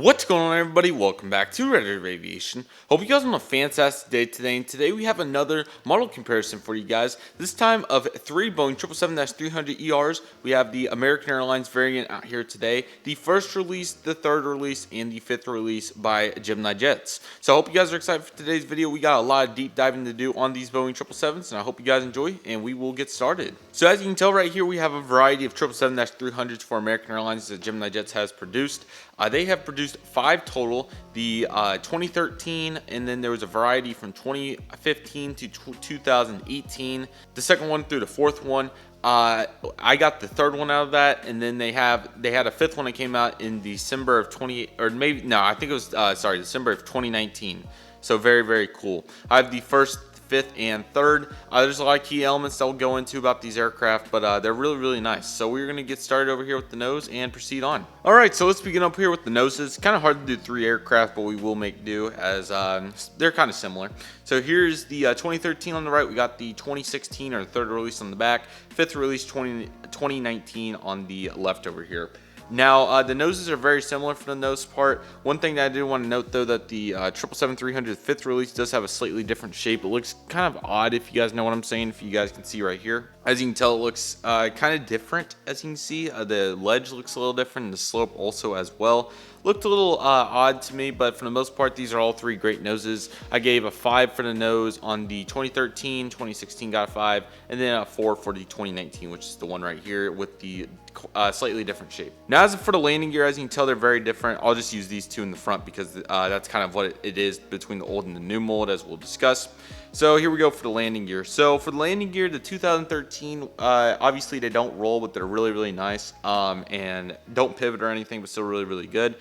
What's going on, everybody? Welcome back to Redriveraviation. Hope you guys are on a fantastic day today. And today we have another model comparison for you guys. This time of 3 Boeing 777-300ERs. We have the American Airlines variant out here today. The first release, the third release, and the fifth release by GeminiJets. So I hope you guys are excited for today's video. We got a lot of deep diving to do on these Boeing 777s, and I hope you guys enjoy, and we will get started. So as you can tell right here, we have a variety of 777-300s for American Airlines that GeminiJets has produced. They have produced 5 total, the 2013, and then there was a variety from 2015 to 2018. The second one through the fourth one. I got the third one out of that, and then they had a fifth one that came out in December of December of 2019. So very, very cool. I have the first, fifth, and third. There's a lot of key elements that we'll go into about these aircraft, but they're really, really nice. So we're going to get started over here with the nose and proceed on. All right, so let's begin up here with the noses. Kind of hard to do 3 aircraft, but we will make do, as they're kind of similar. So here's the 2013 on the right. We got the 2016 or third release on the back, fifth release 2019 on the left over here. Now, the noses are very similar for the nose part. One thing that I did want to note, though, that the 777-300 fifth release does have a slightly different shape. It looks kind of odd, if you guys know what I'm saying, if you guys can see right here. As you can tell, it looks kind of different, as you can see. The ledge looks a little different, and the slope also as well. Looked a little odd to me, but for the most part, these are all 3 great noses. I gave a 5 for the nose on the 2013, 2016 got a 5, and then a 4 for the 2019, which is the one right here with the slightly different shape. Now, as for the landing gear, as you can tell, they're very different. I'll just use these 2 in the front because that's kind of what it is between the old and the new mold, as we'll discuss. So here we go for the landing gear. So for the landing gear, the 2013, obviously they don't roll, but they're really, really nice, and don't pivot or anything, but still really, really good.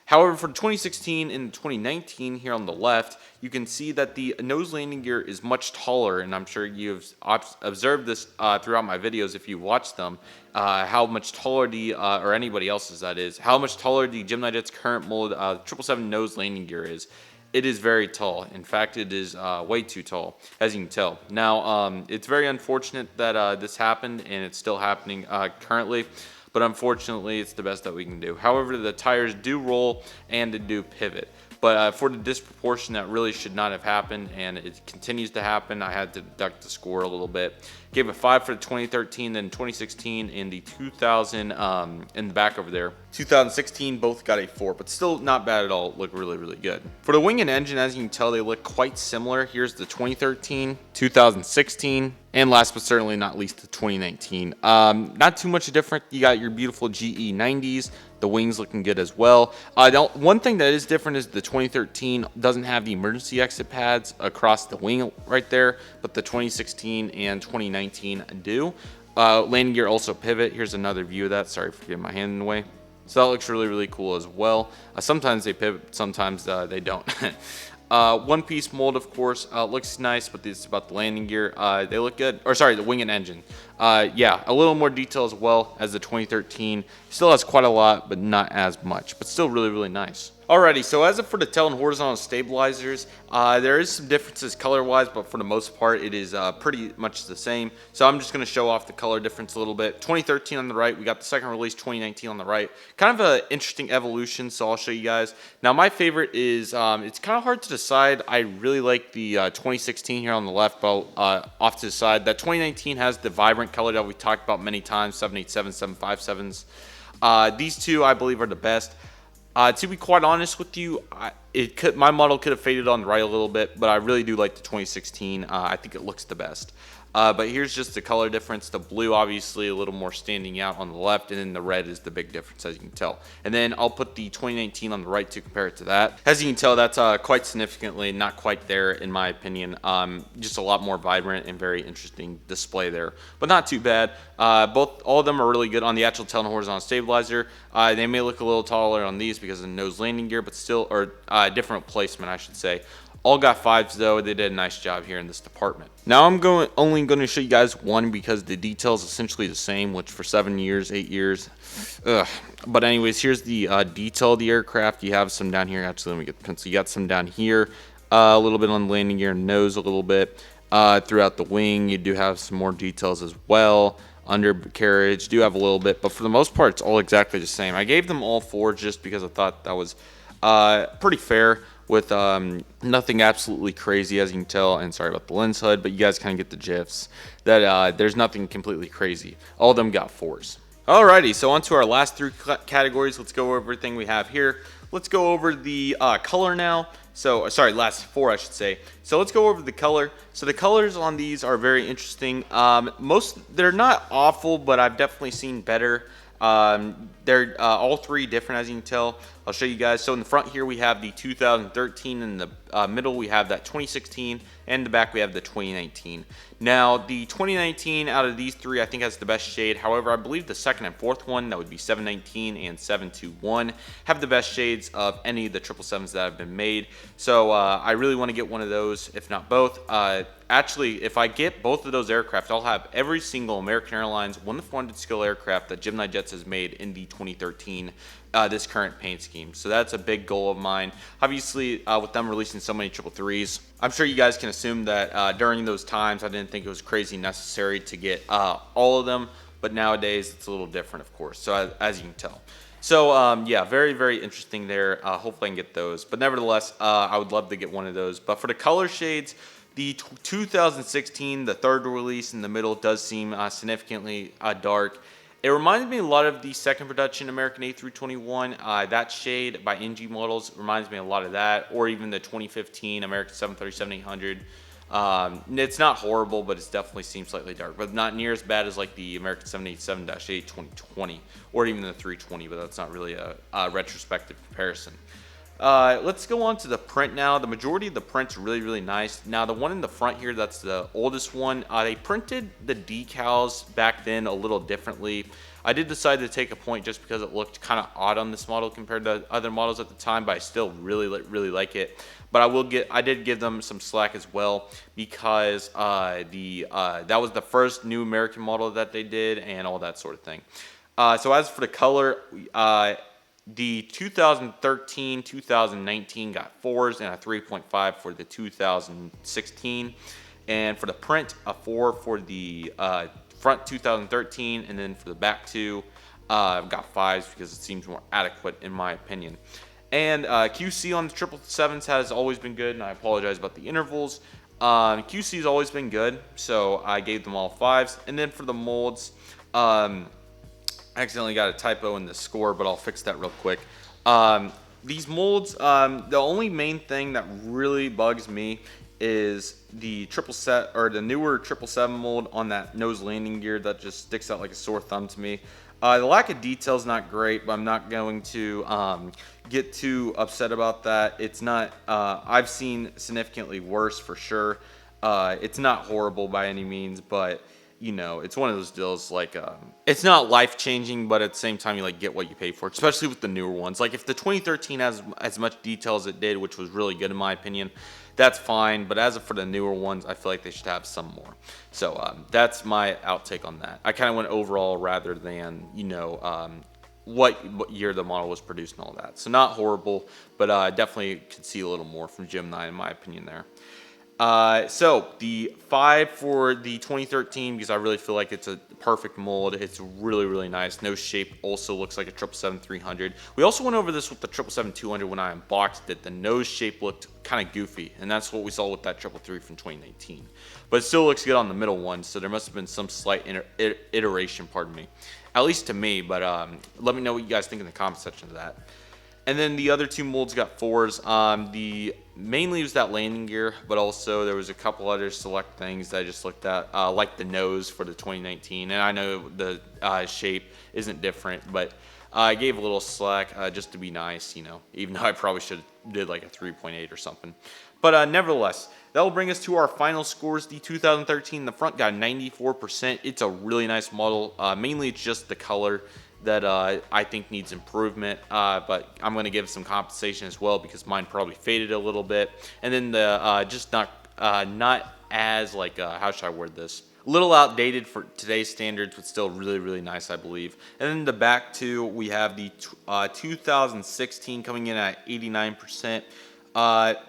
However, for 2016 and 2019 here on the left, you can see that the nose landing gear is much taller, and I'm sure you've observed this throughout my videos if you watched them, how much taller the, or anybody else's that is, how much taller the GeminiJets current mold 777 nose landing gear is. It is very tall. In fact, it is way too tall, as you can tell. Now, it's very unfortunate that this happened, and it's still happening currently. But unfortunately, it's the best that we can do. However, the tires do roll and they do pivot. But for the disproportion, that really should not have happened, and it continues to happen. I had to deduct the score a little bit. Gave a 5 for the 2013, then 2016, and the 2000 in the back over there. 2016 both got a 4, but still not bad at all. Look really, really good. For the wing and engine, as you can tell, they look quite similar. Here's the 2013, 2016, and last but certainly not least, the 2019. Not too much different. You got your beautiful GE 90s. The wings looking good as well. One thing that is different is the 2013 doesn't have the emergency exit pads across the wing right there, but the 2016 and 2019 do. Landing gear also pivot. Here's another view of that. Sorry for getting my hand in the way. So that looks really, really cool as well. Sometimes they pivot, sometimes they don't. One-piece mold, of course, looks nice, but it's about the landing gear. They look good. Or sorry, the wing and engine. Yeah, a little more detail as well as the 2013. Still has quite a lot, but not as much. But still really, really nice. Alrighty, so as for the tail and horizontal stabilizers, there is some differences color-wise, but for the most part, it is pretty much the same. So I'm just going to show off the color difference a little bit. 2013 on the right, we got the second release, 2019 on the right. Kind of an interesting evolution, so I'll show you guys. Now, my favorite is, it's kind of hard to decide. I really like the 2016 here on the left, but off to the side. That 2019 has the vibrant color that we talked about many times, 787s, 757s. These 2, I believe, are the best. To be quite honest with you, my model could have faded on the right a little bit, but I really do like the 2016. I think it looks the best. But here's just the color difference. The blue, obviously, a little more standing out on the left, and then the red is the big difference, as you can tell. And then I'll put the 2019 on the right to compare it to that. As you can tell, that's quite significantly not quite there, in my opinion. Just a lot more vibrant and very interesting display there, but not too bad. All of them are really good on the actual tail and horizontal stabilizer. They may look a little taller on these because of the nose landing gear, but still, or different placement, I should say. All got 5s though. They did a nice job here in this department. Now I'm only going to show you guys one because the detail is essentially the same, which for 7 years, 8 years. But anyways, here's the detail of the aircraft. You have some down here. Actually, let me get the pencil. You got some down here. A little bit on the landing gear and nose a little bit. Throughout the wing, you do have some more details as well. Undercarriage, do have a little bit, but for the most part, it's all exactly the same. I gave them all 4 just because I thought that was pretty fair with nothing absolutely crazy, as you can tell. And sorry about the lens HUD, but you guys kind of get the gifs that there's nothing completely crazy. All of them got 4s. Alrighty, so on to our last 3 categories. Let's go over everything we have here. Let's go over the color now. So, sorry, last 4, I should say. So let's go over the color. So the colors on these are very interesting. They're not awful, but I've definitely seen better. They're all 3 different, as you can tell. I'll show you guys. So in the front here we have the 2013, in the middle we have that 2016, and in the back we have the 2019. Now the 2019 out of these 3 I think has the best shade. However, I believe the second and fourth one, that would be 719 and 721, have the best shades of any of the 777s that have been made. So I really want to get one of those, if not both. Actually, if I get both of those aircraft, I'll have every single American Airlines 1-400 scale aircraft that GeminiJets has made in the 2013 this current paint scheme. So that's a big goal of mine. Obviously, with them releasing so many 333s, I'm sure you guys can assume that during those times I didn't think it was crazy necessary to get all of them, but nowadays it's a little different, of course, so as you can tell. So yeah, very, very interesting there. Hopefully I can get those, but nevertheless, I would love to get one of those. But for the color shades, the 2016, the third release in the middle, does seem significantly dark. It reminds me a lot of the second production American A321. That shade by NG Models reminds me a lot of that, or even the 2015 American 737-800. It's not horrible, but it definitely seems slightly dark, but not near as bad as like the American 787-8 2020, or even the 320, but that's not really a retrospective comparison. Let's go on to the print now. The majority of the print's really, really nice. Now, the one in the front here, that's the oldest one. They printed the decals back then a little differently. I did decide to take a point just because it looked kind of odd on this model compared to other models at the time, but I still really like it. But I did give them some slack as well, because that was the first new American model that they did and all that sort of thing. So as for the color, the 2013, 2019 got 4s and a 3.5 for the 2016. And for the print, a 4 for the front 2013, and then for the back 2, got 5s because it seems more adequate in my opinion. And QC on the 777s has always been good, and I apologize about the intervals. QC has always been good, so I gave them all 5s. And then for the molds, I accidentally got a typo in the score, but I'll fix that real quick. These molds, the only main thing that really bugs me is the the newer 777 mold on that nose landing gear that just sticks out like a sore thumb to me. The lack of detail is not great, but I'm not going to get too upset about that. It's not. I've seen significantly worse for sure. It's not horrible by any means, but you know, it's one of those deals, like, it's not life-changing, but at the same time, you, like, get what you pay for, especially with the newer ones. Like, if the 2013 has as much detail as it did, which was really good in my opinion, that's fine, but as for the newer ones, I feel like they should have some more. So, that's my outtake on that. I kind of went overall rather than, you know, what year the model was produced and all that. So, not horrible, but definitely could see a little more from Gemini in my opinion there. So the 5 for the 2013, because I really feel like it's a perfect mold. It's really, really nice. Nose shape also looks like a 777-300. We also went over this with the 777-200 when I unboxed it. The nose shape looked kind of goofy, and that's what we saw with that 333 from 2019. But it still looks good on the middle one, so there must have been some slight iteration, pardon me, at least to me. But let me know what you guys think in the comment section of that. And then the other 2 molds got 4s. Mainly was that landing gear, but also there was a couple other select things that I just looked at, like the nose for the 2019. And I know the shape isn't different, but I gave a little slack just to be nice, you know, even though I probably should have did like a 3.8 or something. But nevertheless, that will bring us to our final scores. The 2013, the front got 94%. It's a really nice model. Mainly it's just the color that I think needs improvement, but I'm going to give some compensation as well because mine probably faded a little bit. And then the just not as like how should I word this? A little outdated for today's standards, but still really, really nice, I believe. And then the back 2, we have the 2016 coming in at 89%.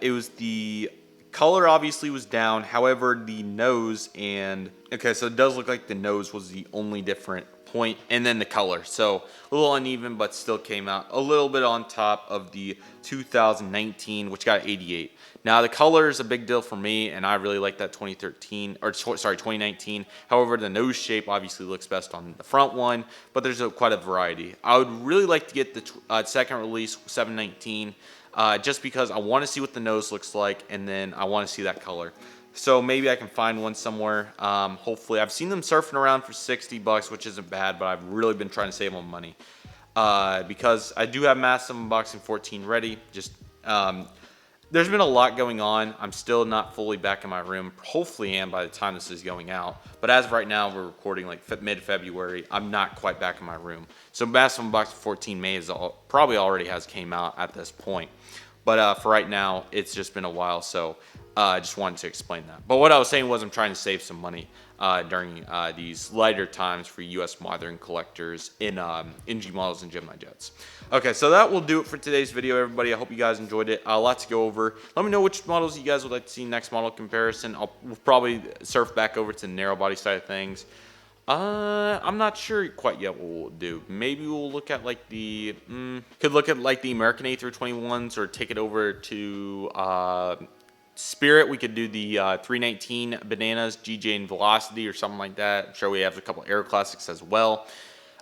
It was the color obviously was down. However, the nose and okay, so it does look like the nose was the only different point, and then the color. So a little uneven, but still came out a little bit on top of the 2019, which got 88. Now the color is a big deal for me, and I really like that 2019. However, the nose shape obviously looks best on the front one, but there's quite a variety. I would really like to get the second release 719, just because I want to see what the nose looks like, and then I want to see that color. So maybe I can find one somewhere. Hopefully, I've seen them surfing around for 60 bucks, which isn't bad, but I've really been trying to save on money. Because I do have Massive Unboxing 14 ready. Just there's been a lot going on. I'm still not fully back in my room. Hopefully am by the time this is going out. But as of right now, we're recording like mid-February. I'm not quite back in my room. So Massive Unboxing 14 May is probably already has came out at this point. But for right now, it's just been a while, so I just wanted to explain that. But what I was saying was I'm trying to save some money during these lighter times for U.S. modern collectors in G models and GeminiJets. Okay, so that will do it for today's video, everybody. I hope you guys enjoyed it. A lot to go over. Let me know which models you guys would like to see next model comparison. We'll probably surf back over to the narrow body side of things. I'm not sure quite yet what we'll do. Maybe we'll look at like the could look at like the American A321s, or take it over to Spirit. We could do the 319 Bananas, GJ and Velocity, or something like that. I'm sure we have a couple Air Classics as well.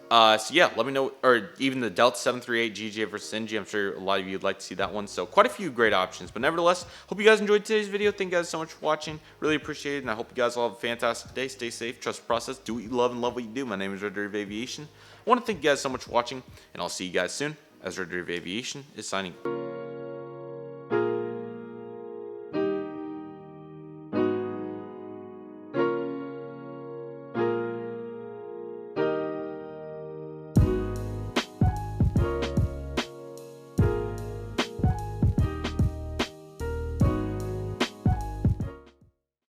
So yeah, let me know, or even the Delta 738 GJ versus NG. I'm sure a lot of you would like to see that one. So quite a few great options. But nevertheless, hope you guys enjoyed today's video. Thank you guys so much for watching. Really appreciate it, and I hope you guys all have a fantastic day. Stay safe, trust the process, do what you love, and love what you do. My name is Redriveraviation. I want to thank you guys so much for watching, and I'll see you guys soon, as Redriveraviation is signing.